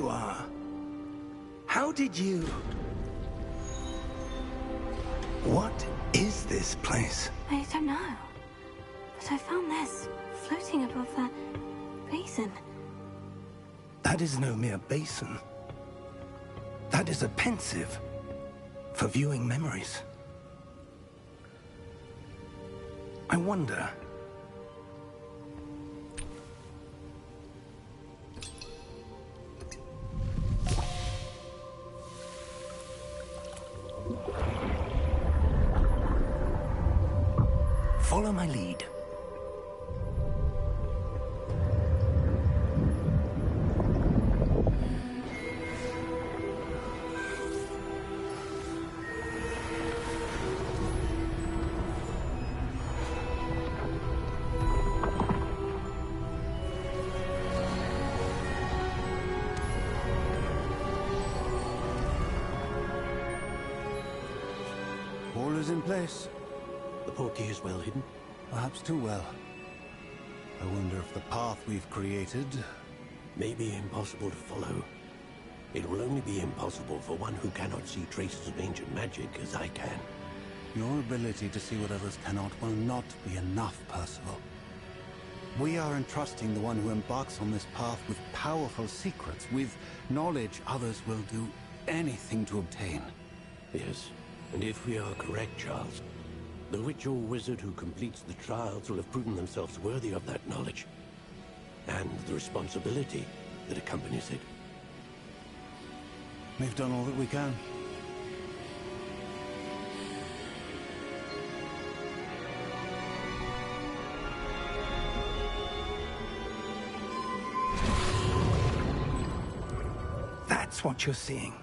you are. How did you... What is this place? I don't know. But I found this floating above that basin. That is no mere basin. That is a pensive for viewing memories. I wonder... Follow my lead. All is in place. The portkey is well hidden? Perhaps too well. I wonder if the path we've created... may be impossible to follow. It will only be impossible for one who cannot see traces of ancient magic as I can. Your ability to see what others cannot will not be enough, Percival. We are entrusting the one who embarks on this path with powerful secrets, with knowledge others will do anything to obtain. Yes, and if we are correct, Charles, the witch or wizard who completes the trials will have proven themselves worthy of that knowledge, and the responsibility that accompanies it. We've done all that we can. That's what you're seeing.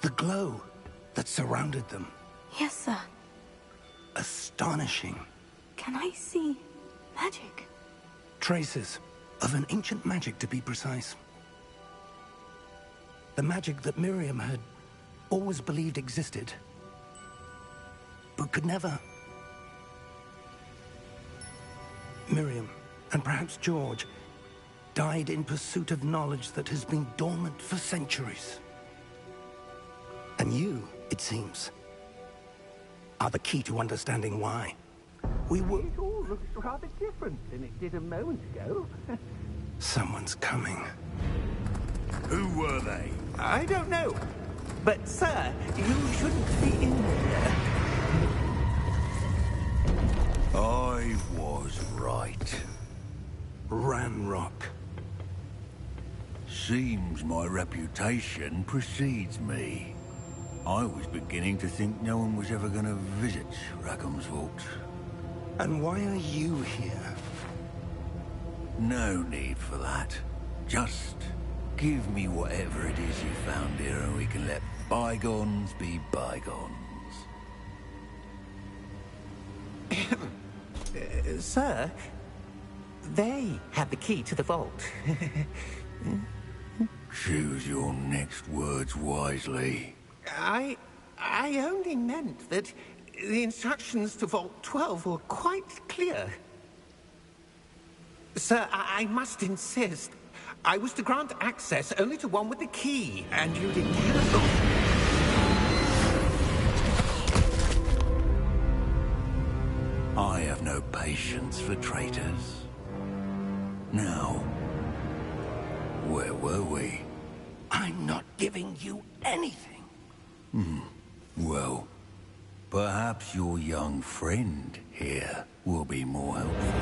The glow that surrounded them. Yes, sir. Astonishing. Can I see magic? Traces of an ancient magic, to be precise. The magic that Miriam had always believed existed, but could never. Miriam, and perhaps George, died in pursuit of knowledge that has been dormant for centuries. And you, it seems, are the key to understanding why. We were... It all looks rather different than it did a moment ago. Someone's coming. Who were they? I don't know. But, sir, you shouldn't be in here. I was right. Ranrock. Seems my reputation precedes me. I was beginning to think no one was ever going to visit Rackham's Vault. And why are you here? No need for that. Just give me whatever it is you found here and we can let bygones be bygones. Sir, they have the key to the vault. Choose your next words wisely. I only meant that the instructions to Vault 12 were quite clear. Sir, I must insist. I was to grant access only to one with the key, and you didn't cancel. I have no patience for traitors. Now, where were we? I'm not giving you anything. Well, perhaps your young friend here will be more helpful.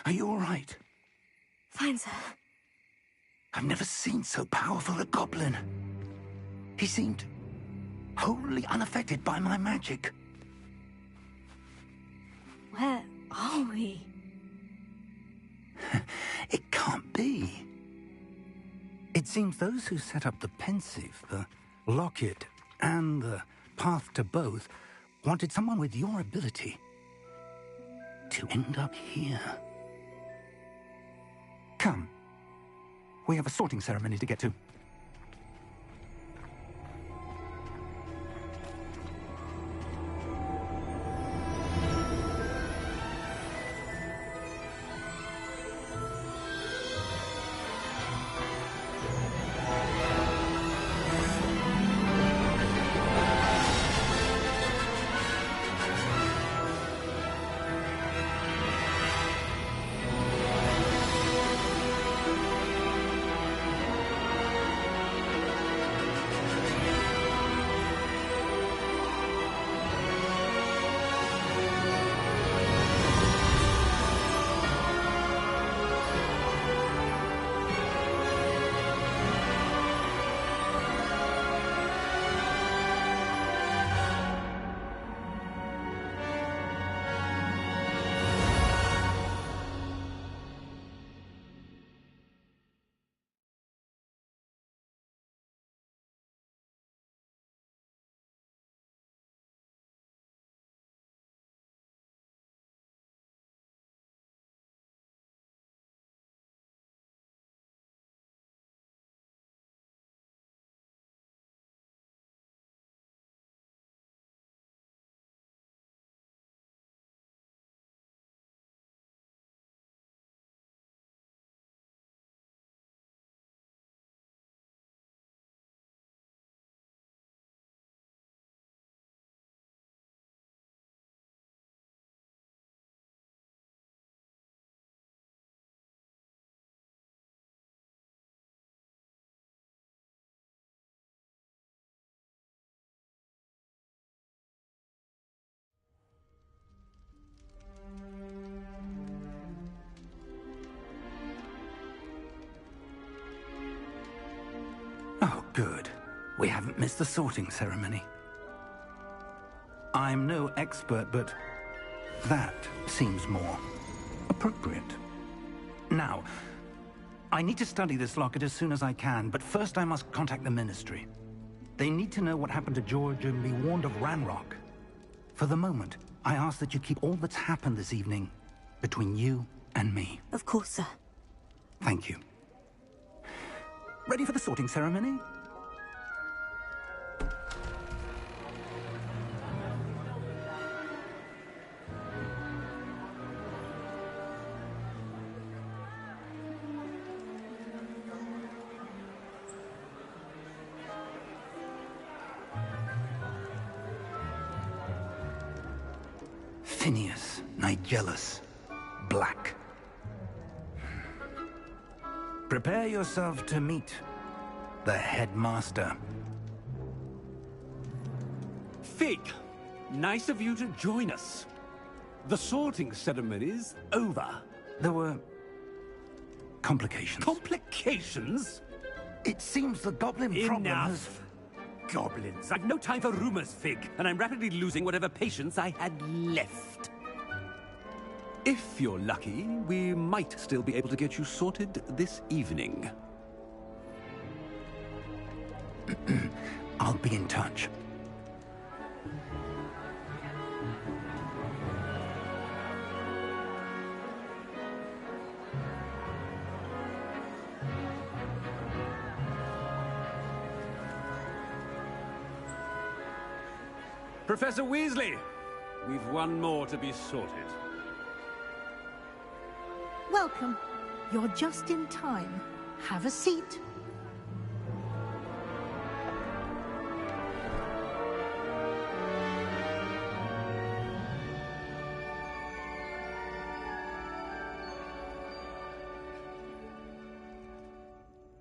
Are you all right? Fine, sir. I've never seen so powerful a goblin. He seemed wholly unaffected by my magic. Where are we? It can't be. It seems those who set up the pensive, the locket, and the path to both wanted someone with your ability to end up here. Come. We have a sorting ceremony to get to. Oh, good. We haven't missed the sorting ceremony. I'm no expert, but that seems more appropriate. Now, I need to study this locket as soon as I can, but first I must contact the Ministry. They need to know what happened to George and be warned of Ranrock. For the moment, I ask that you keep all that's happened this evening between you and me. Of course, sir. Thank you. Ready for the sorting ceremony? Phineas, Nigellus, Black. Prepare yourself to meet the headmaster. Fig, nice of you to join us. The sorting ceremony's over. There were complications. Complications? It seems the goblin problem has... Enough. Goblins. I've no time for rumors, Fig, and I'm rapidly losing whatever patience I had left. If you're lucky, we might still be able to get you sorted this evening. I'll be in touch. Professor Weasley, we've one more to be sorted. Welcome. You're just in time. Have a seat.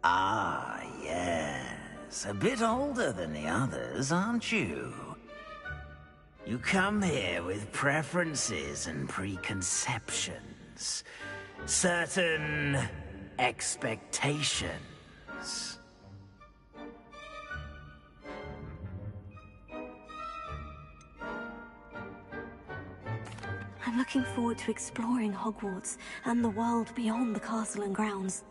Ah, yes. A bit older than the others, aren't you? You come here with preferences and preconceptions. certain expectations. I'm looking forward to exploring Hogwarts and the world beyond the castle and grounds.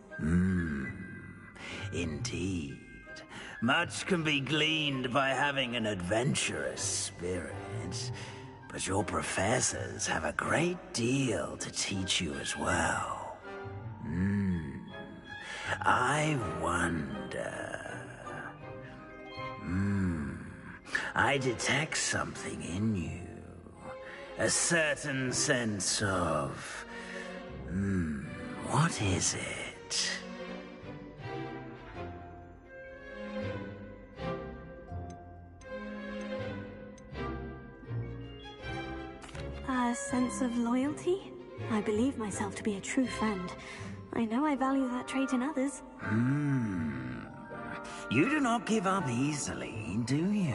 Indeed. Much can be gleaned by having an adventurous spirit, but your professors have a great deal to teach you as well. I wonder... I detect something in you. A certain sense of... what is it? A sense of loyalty? I believe myself to be a true friend. I know I value that trait in others. You do not give up easily, do you?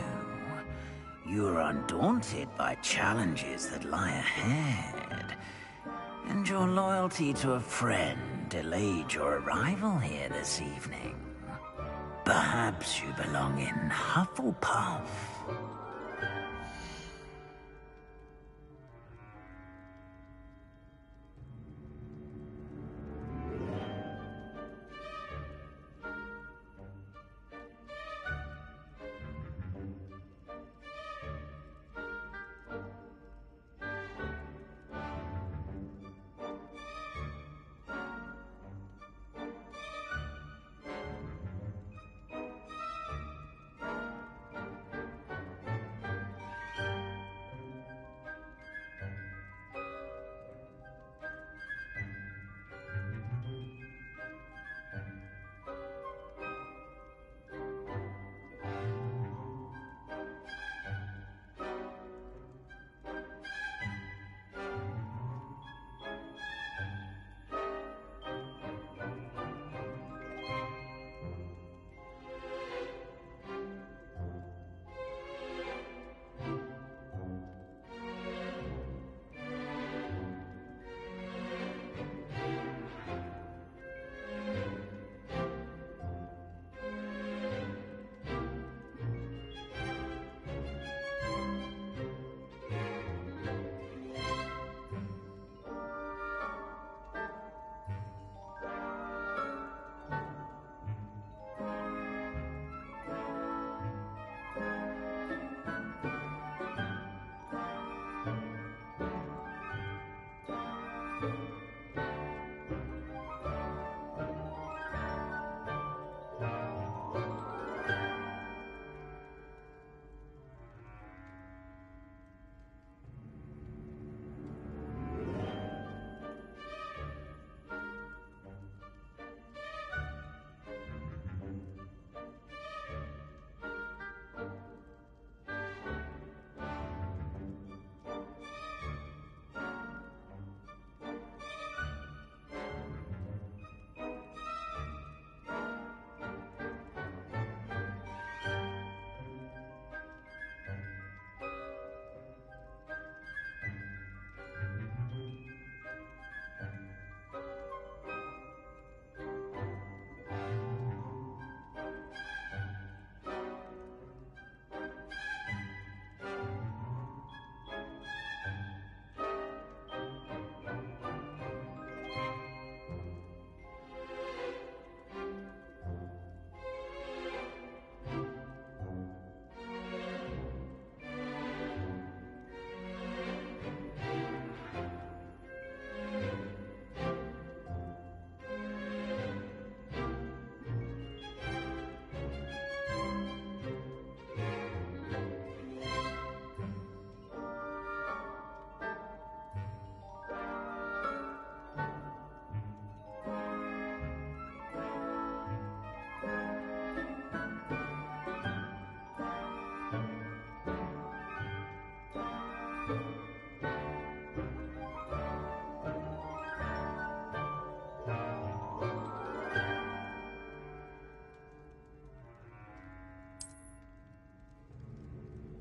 You are undaunted by challenges that lie ahead. And your loyalty to a friend delayed your arrival here this evening. Perhaps you belong in Hufflepuff.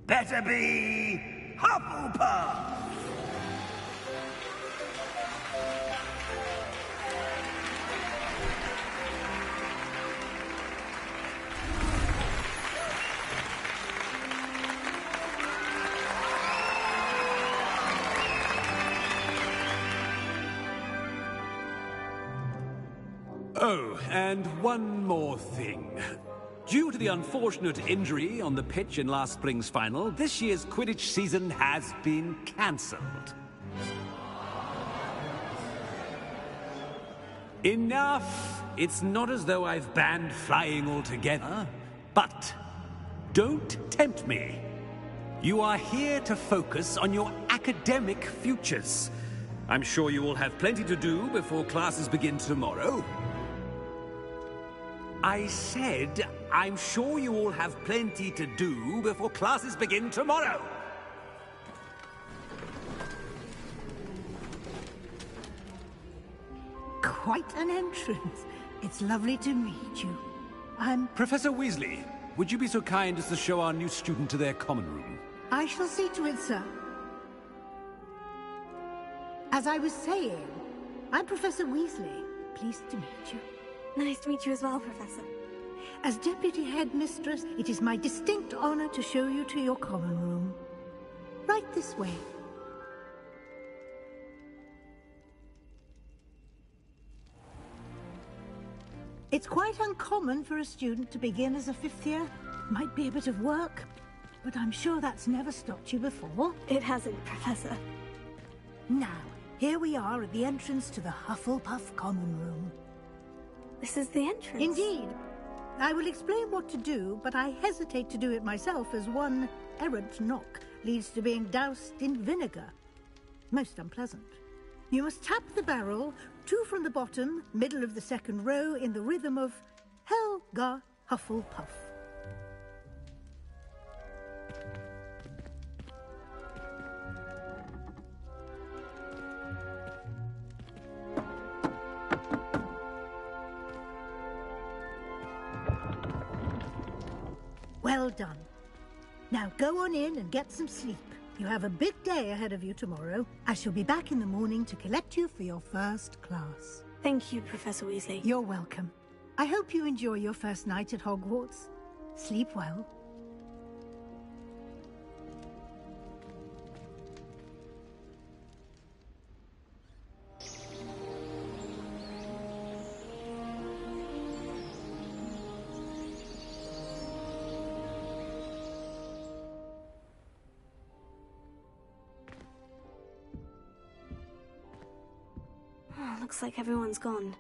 Better be Hufflepuff! Oh, and one more thing. Due to the unfortunate injury on the pitch in last spring's final, this year's Quidditch season has been cancelled. Enough! It's not as though I've banned flying altogether, but don't tempt me. You are here to focus on your academic futures. I'm sure you will have plenty to do before classes begin tomorrow. I said, I'm sure you all have plenty to do before classes begin tomorrow. Quite an entrance. It's lovely to meet you. Professor Weasley, would you be so kind as to show our new student to their common room? I shall see to it, sir. As I was saying, I'm Professor Weasley. Pleased to meet you. Nice to meet you as well, Professor. As Deputy Headmistress, it is my distinct honor to show you to your common room. Right this way. It's quite uncommon for a student to begin as a fifth year. Might be a bit of work, but I'm sure that's never stopped you before. It hasn't, Professor. Now, here we are at the entrance to the Hufflepuff Common Room. This is the entrance? Indeed. I will explain what to do, but I hesitate to do it myself as one errant knock leads to being doused in vinegar. Most unpleasant. You must tap the barrel, 2 from the bottom, middle of the second row, in the rhythm of Helga Hufflepuff. Well done. Now go on in and get some sleep. You have a big day ahead of you tomorrow. I shall be back in the morning to collect you for your first class. Thank you, Professor Weasley. You're welcome. I hope you enjoy your first night at Hogwarts. Sleep well. Looks like everyone's gone.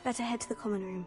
Better head to the common room.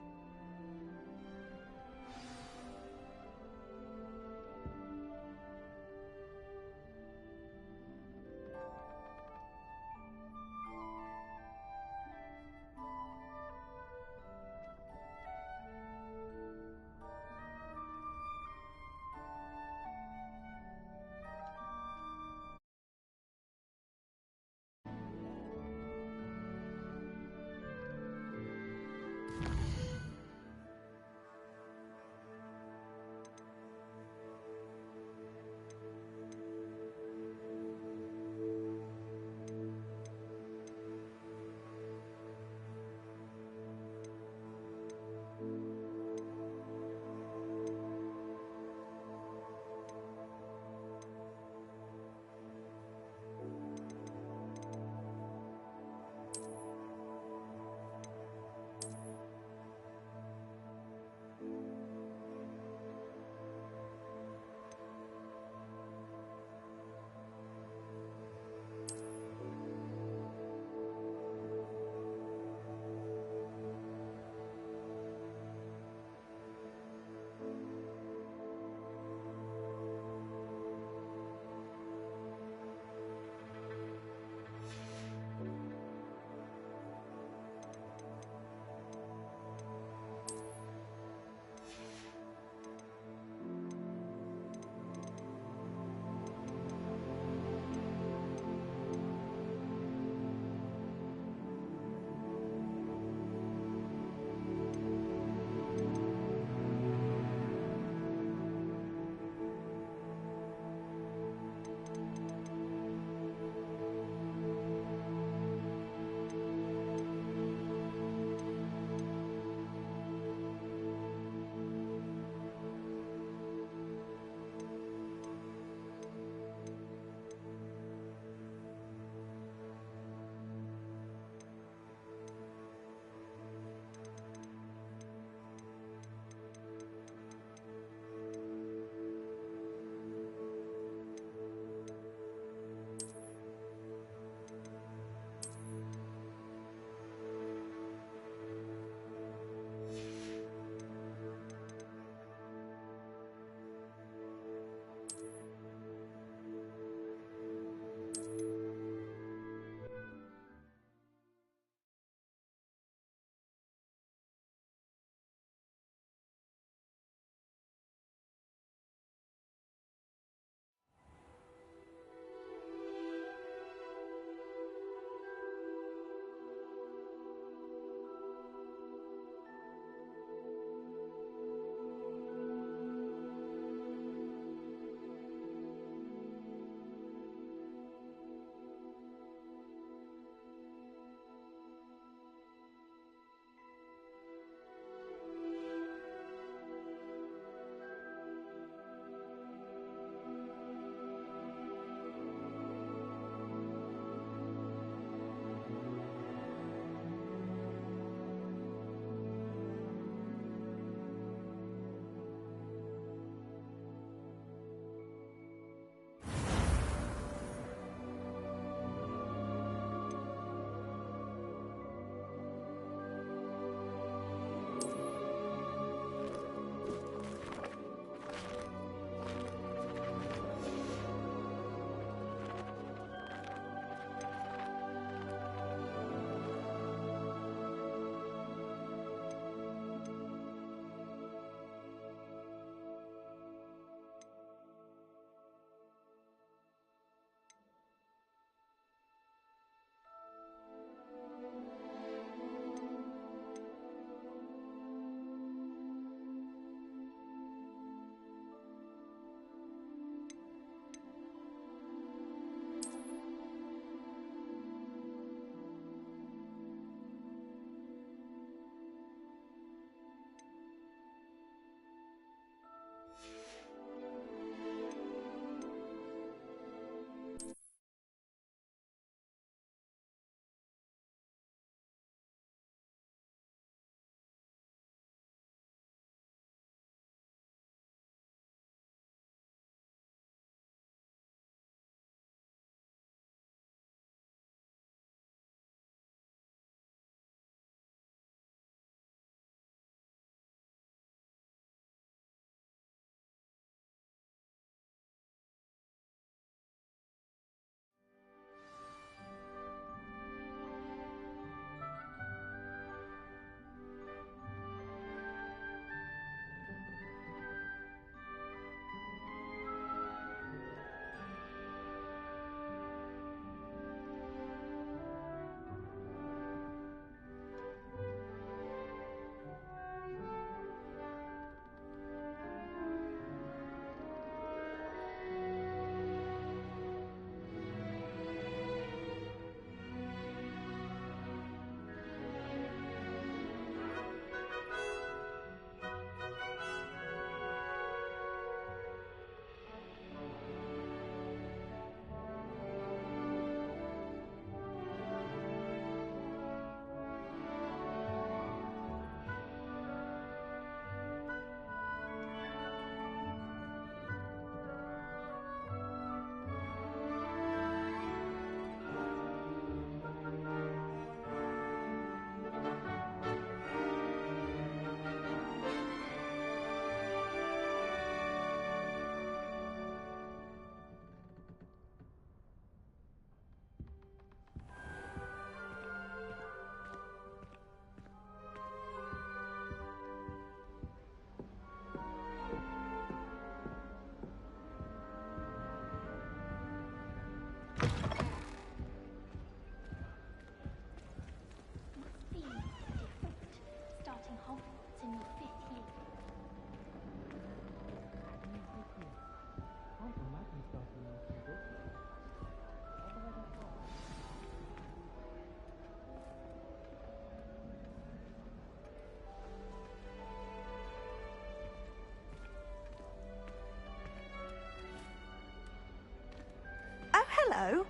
Hello?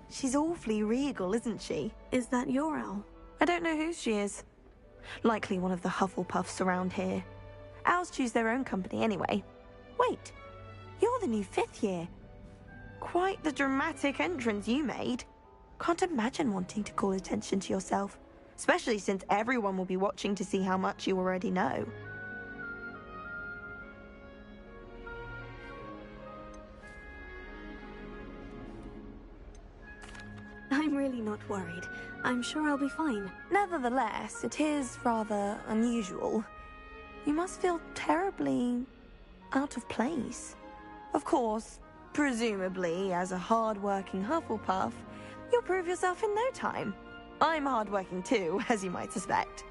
She's awfully regal, isn't she? Is that your owl? I don't know whose she is. Likely one of the Hufflepuffs around here. Owls choose their own company anyway. Wait, you're the new 5th year. Quite the dramatic entrance you made. Can't imagine wanting to call attention to yourself, especially since everyone will be watching to see how much you already know. I'm really not worried. I'm sure I'll be fine. Nevertheless, it is rather unusual. You must feel terribly out of place. Of course, presumably, as a hard-working Hufflepuff, you'll prove yourself in no time. I'm hard-working too, as you might suspect.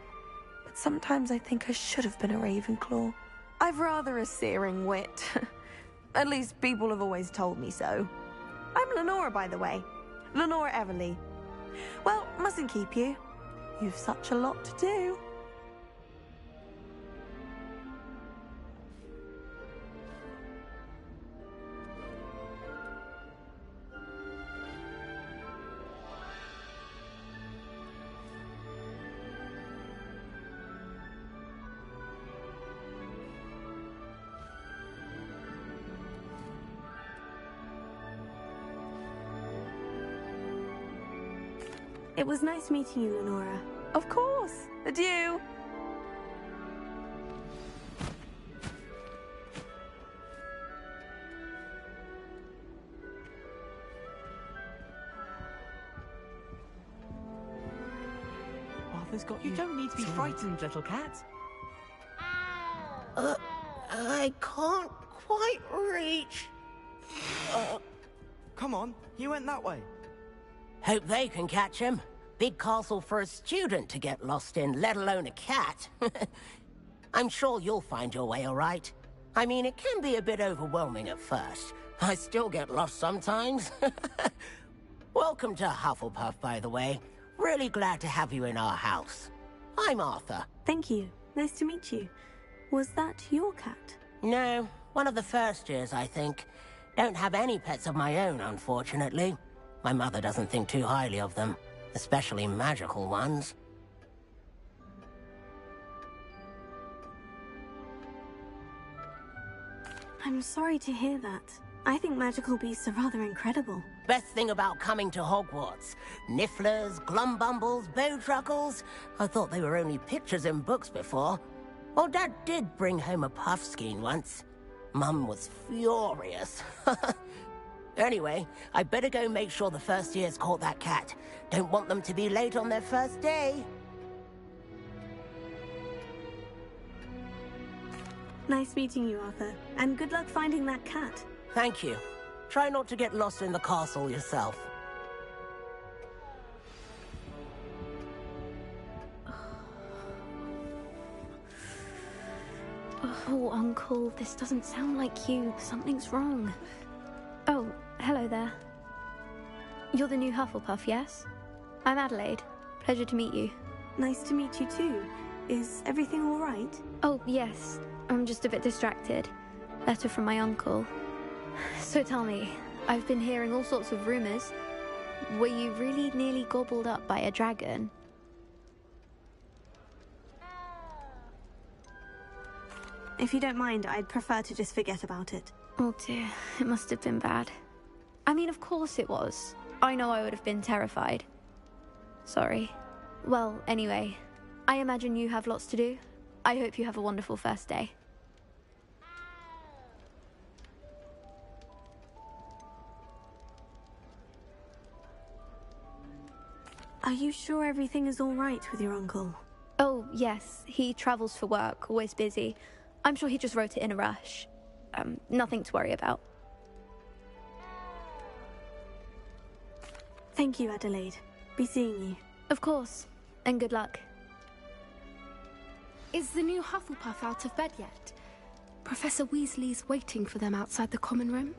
But sometimes I think I should have been a Ravenclaw. I've rather a searing wit. At least people have always told me so. I'm Lenora, by the way. Lenora Everly. Well, mustn't keep you. You've such a lot to do. It was nice meeting you, Lenora. Of course. Adieu. Arthur's got you. You don't need to be frightened, little cat. I can't quite reach. Come on, he went that way. Hope they can catch him. Big castle for a student to get lost in, let alone a cat. I'm sure you'll find your way all right. I mean, it can be a bit overwhelming at first. I still get lost sometimes. Welcome to Hufflepuff, by the way. Really glad to have you in our house. I'm Arthur. Thank you. Nice to meet you. Was that your cat? No, one of the first years, I think. Don't have any pets of my own, unfortunately. My mother doesn't think too highly of them, especially magical ones. I'm sorry to hear that. I think magical beasts are rather incredible. Best thing about coming to Hogwarts. Nifflers, glumbumbles, bowtruckles. I thought they were only pictures in books before. Well, Dad did bring home a puffskein once. Mum was furious. Anyway, I better go make sure the first years caught that cat. Don't want them to be late on their first day. Nice meeting you, Arthur. And good luck finding that cat. Thank you. Try not to get lost in the castle yourself. Oh, Uncle, this doesn't sound like you. Something's wrong. Oh, hello there. You're the new Hufflepuff, yes? I'm Adelaide. Pleasure to meet you. Nice to meet you too. Is everything all right? Oh, yes. I'm just a bit distracted. Letter from my uncle. So tell me, I've been hearing all sorts of rumors. Were you really nearly gobbled up by a dragon? If you don't mind, I'd prefer to just forget about it. Oh dear, it must have been bad. I mean, of course it was. I know I would have been terrified. Sorry. Well, anyway, I imagine you have lots to do. I hope you have a wonderful first day. Are you sure everything is all right with your uncle? Oh, yes. He travels for work, always busy. I'm sure he just wrote it in a rush. Nothing to worry about. Thank you, Adelaide. Be seeing you. Of course. And good luck. Is the new Hufflepuff out of bed yet? Professor Weasley's waiting for them outside the common room.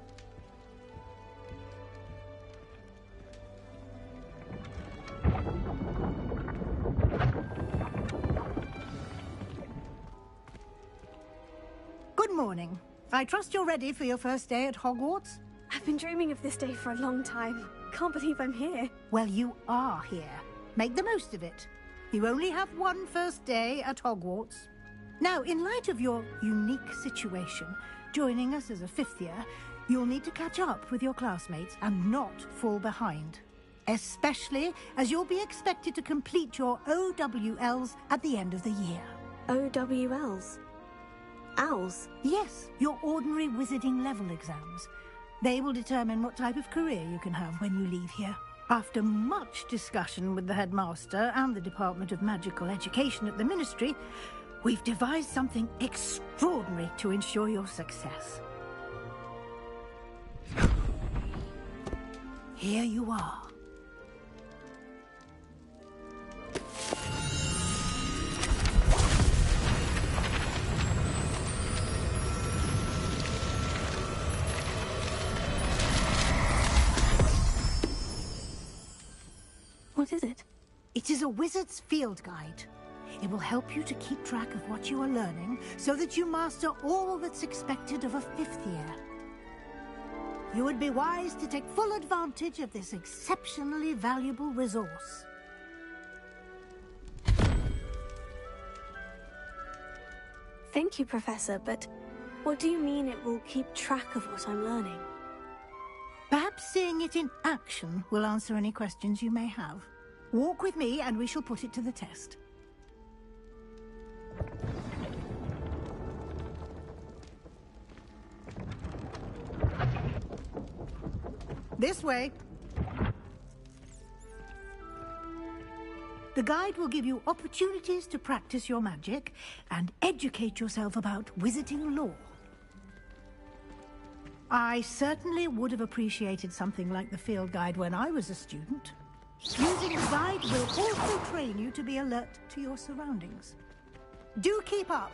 Good morning. I trust you're ready for your first day at Hogwarts? I've been dreaming of this day for a long time. Can't believe I'm here. Well, you are here. Make the most of it. You only have one first day at Hogwarts. Now, in light of your unique situation, joining us as a fifth year, you'll need to catch up with your classmates and not fall behind. Especially as you'll be expected to complete your OWLs at the end of the year. OWLs? Owls? Yes, your ordinary wizarding level exams. They will determine what type of career you can have when you leave here. After much discussion with the headmaster and the Department of Magical Education at the Ministry, we've devised something extraordinary to ensure your success. Here you are. What is it? It is a wizard's field guide. It will help you to keep track of what you are learning so that you master all that's expected of a fifth year. You would be wise to take full advantage of this exceptionally valuable resource. Thank you, Professor, but what do you mean it will keep track of what I'm learning? Perhaps seeing it in action will answer any questions you may have. Walk with me and we shall put it to the test. This way. The guide will give you opportunities to practice your magic and educate yourself about wizarding lore. I certainly would have appreciated something like the field guide when I was a student. Using the guide will also train you to be alert to your surroundings. Do keep up!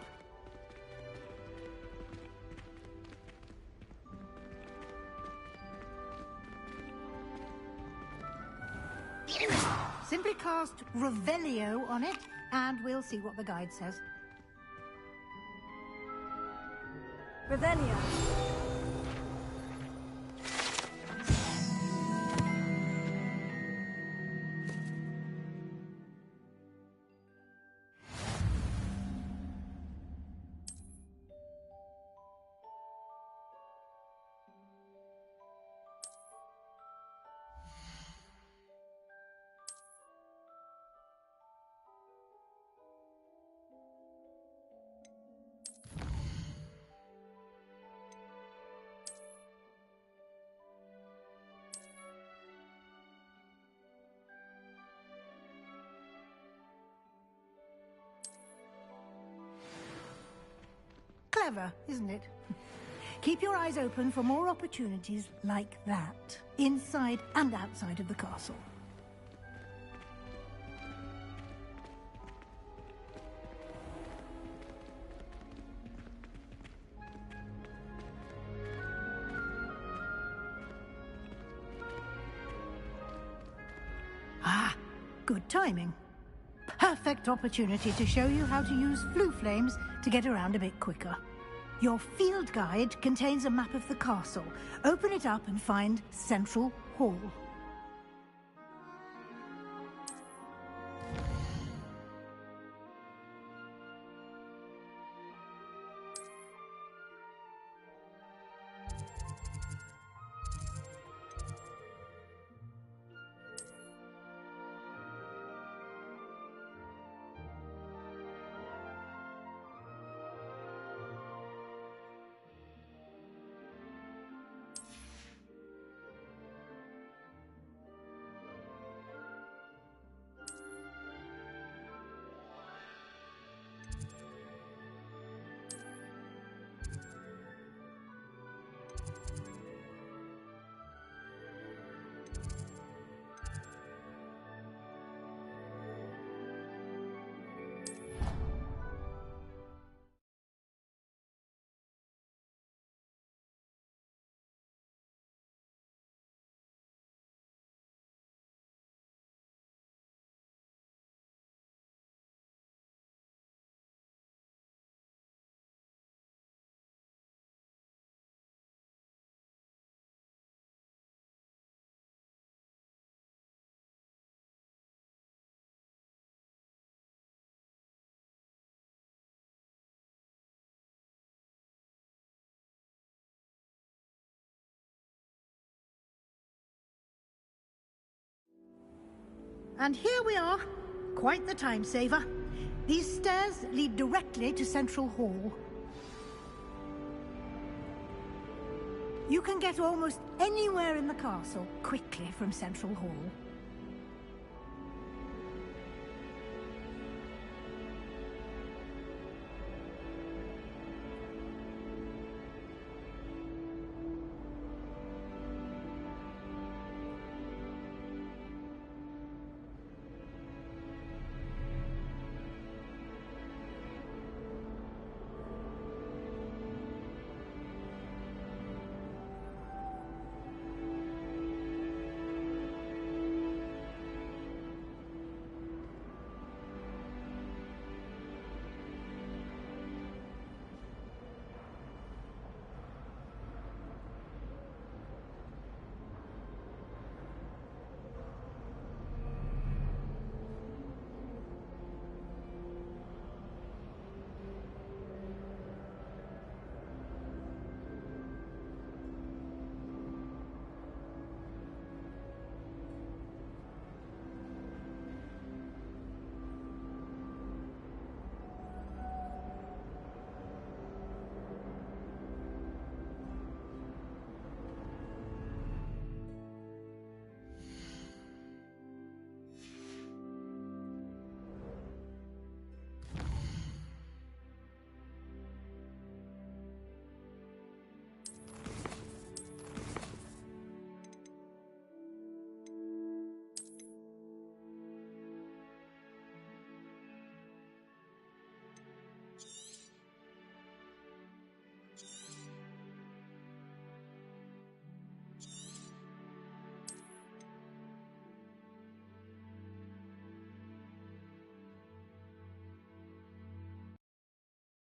Simply cast Revelio on it, and we'll see what the guide says. Revelio. Clever, isn't it? Keep your eyes open for more opportunities like that, inside and outside of the castle. Ah, good timing. Perfect opportunity to show you how to use flue flames to get around a bit quicker. Your field guide contains a map of the castle. Open it up and find Central Hall. And here we are. Quite the time saver. These stairs lead directly to Central Hall. You can get almost anywhere in the castle quickly from Central Hall.